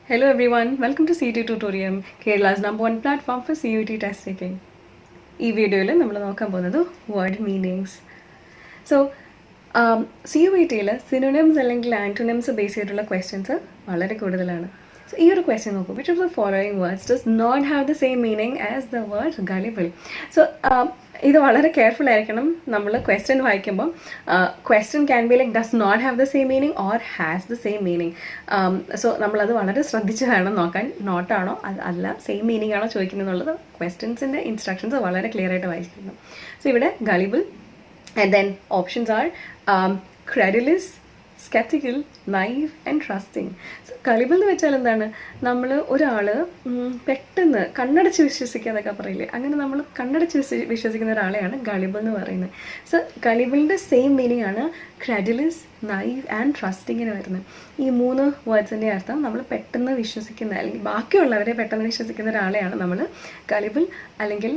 Hello everyone, welcome to CUT Tutorium, Kerala's #1 platform for CUT test taking. ഈ വീഡിയോയിൽ നമ്മൾ നോക്കാൻ പോകുന്നത് വേർഡ് മീനിങ്സ്. സോ CUT-യിൽ സിനോണിംസ് അല്ലെങ്കിൽ ആൻറ്റോണിംസ് ബേസ് ചെയ്തിട്ടുള്ള ക്വസ്റ്റ്യൻസ് വളരെ കൂടുതലാണ്. സോ ഈ ഒരു ക്വസ്റ്റ്യൻ നോക്കൂ, which of the following words does not have the same meaning as the word gullible. So ഇത് വളരെ കെയർഫുൾ ആയിരിക്കണം നമ്മൾ ക്വസ്റ്റ്യൻ വായിക്കുമ്പോൾ. Question can be like does not have the same meaning or has the same meaning. So നമ്മളത് വളരെ ശ്രദ്ധിച്ച് വേണം നോക്കാൻ. നോട്ടാണോ അല്ല സെയിം മീനിങ് ആണോ ചോദിക്കുന്നത് എന്നുള്ളത് ക്വസ്റ്റ്യൻസിൻ്റെ ഇൻസ്ട്രക്ഷൻസ് വളരെ ക്ലിയർ ആയിട്ട് വായിച്ചിരുന്നു. സോ ഇവിടെ gullible and then options are credulous, skeptical, naive and trusting. So gullible എന്ന് വെച്ചാൽ എന്താണ്, നമ്മൾ ഒരാൾ പെട്ടെന്ന് കണ്ണടച്ച് വിശ്വസിക്കുക എന്നൊക്കെ പറയില്ലേ, അങ്ങനെ നമ്മൾ കണ്ണടച്ച് വിശ്വസിക്കുന്ന ഒരാളെയാണ് ഗളിബിൾ എന്ന് പറയുന്നത്. സോ ഗളിബിളിൻ്റെ സെയിം മീനിങ് ആണ് ക്രെഡുലസ്, നൈവ് ആൻഡ് ട്രസ്റ്റിങ്ങിന് വരുന്നത്. ഈ മൂന്ന് വേർഡ്സിൻ്റെ അർത്ഥം നമ്മൾ പെട്ടെന്ന് വിശ്വസിക്കുന്ന അല്ലെങ്കിൽ ബാക്കിയുള്ളവരെ പെട്ടെന്ന് വിശ്വസിക്കുന്ന ഒരാളെയാണ് നമ്മൾ ഗളിബിൾ അല്ലെങ്കിൽ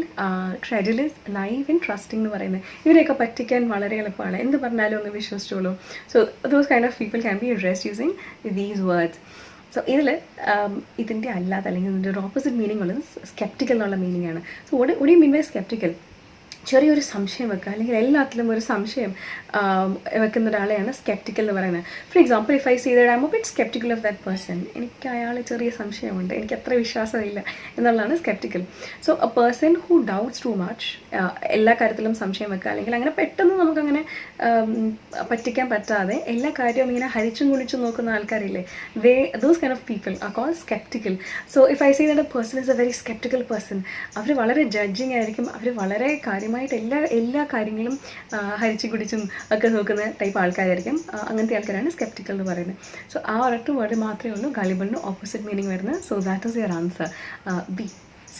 ക്രെഡുലസ്, നൈവ് ആൻഡ് ട്രസ്റ്റിംഗ് എന്ന് പറയുന്നത്. ഇവരെയൊക്കെ പറ്റിക്കാൻ വളരെ എളുപ്പമാണ്, എന്ത് പറഞ്ഞാലും ഒന്ന് വിശ്വസിച്ചോളൂ. So those kind of people can be addressed using these words. So ഇതിൻ്റെ അല്ലാതെ അല്ലെങ്കിൽ ഇതിൻ്റെ ഒരു ഓപ്പോസിറ്റ് മീനിങ് ഉള്ളത് സ്കെപ്റ്റിക്കൽ എന്നുള്ള മീനിങ് ആണ്. So what do you mean by skeptical? ചെറിയൊരു സംശയം വെക്കുക അല്ലെങ്കിൽ എല്ലാത്തിലും ഒരു സംശയം വെക്കുന്ന ഒരാളെയാണ് സ്കെപ്റ്റിക്കൽ എന്ന് പറയുന്നത്. For example, if I see that I'm a bit skeptical of that person, എനിക്ക് അയാളെ ചെറിയ സംശയമുണ്ട്, എനിക്ക് അത്ര വിശ്വാസമില്ല എന്നുള്ളതാണ് skeptical. So a person who doubts too much, എല്ലാ കാര്യത്തിലും സംശയം വെക്കുക അല്ലെങ്കിൽ അങ്ങനെ പെട്ടെന്ന് നമുക്കങ്ങനെ പറ്റിക്കാൻ പറ്റാതെ എല്ലാ കാര്യവും ഇങ്ങനെ ഹരിച്ചും കുണിച്ചും നോക്കുന്ന ആൾക്കാരില്ലേ, those kind of people are called sceptical. So if I see that a person is a very sceptical person, അവർ വളരെ ജഡ്ജിങ് ആയിരിക്കും, അവർ വളരെ കാര്യമായിട്ട് എല്ലാ കാര്യങ്ങളും ഹരിച്ചു കുടിച്ചും ഒക്കെ നോക്കുന്ന ടൈപ്പ് ആൾക്കാരായിരിക്കും. അങ്ങനത്തെ ആൾക്കാരാണ് സ്കെപ്റ്റിക്കൽ എന്ന് പറയുന്നത്. സോ ആ ഒരൊറ്റ വേർഡ് മാത്രമേ ഉള്ളൂ ഗളിബിളിന് ഓപ്പോസിറ്റ് മീനിങ് വരുന്നത്. So that is your answer. B,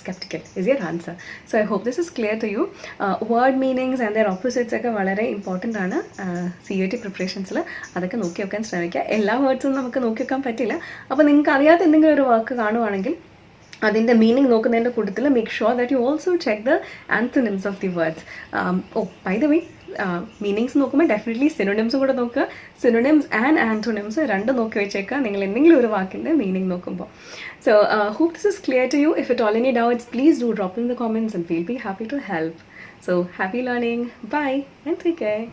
skeptical is your answer. So I hope this is clear to you. Word meanings and their opposites ഒക്കെ വളരെ ഇമ്പോർട്ടൻ്റ് ആണ് CUT പ്രിപ്പറേഷൻസിൽ. അതൊക്കെ നോക്കി വെക്കാൻ ശ്രമിക്കുക. എല്ലാ വേർഡ്സും നമുക്ക് നോക്കി വെക്കാൻ പറ്റില്ല. അപ്പോൾ നിങ്ങൾക്ക് അറിയാത്ത എന്തെങ്കിലും ഒരു വാക്ക് കാണുവാണെങ്കിൽ അതിൻ്റെ മീനിങ് നോക്കുന്നതിൻ്റെ കൂട്ടത്തിൽ make sure that you also check the antonyms of the words. By the way meanings നോക്കുമ്പോൾ ഡെഫിനറ്റ്ലി സിനോണിംസും കൂടെ നോക്കുക. സിനോണിംസ് ആൻഡ് ആൻറ്റോണിംസ് രണ്ടും നോക്കി വെച്ചേക്കുക നിങ്ങൾ എന്തെങ്കിലും ഒരു വാക്കിൻ്റെ മീനിങ് നോക്കുമ്പോൾ. So hope this is clear to you. If at all any doubts, please do drop in the comments and we'll be happy to help. So happy learning. Bye and take care.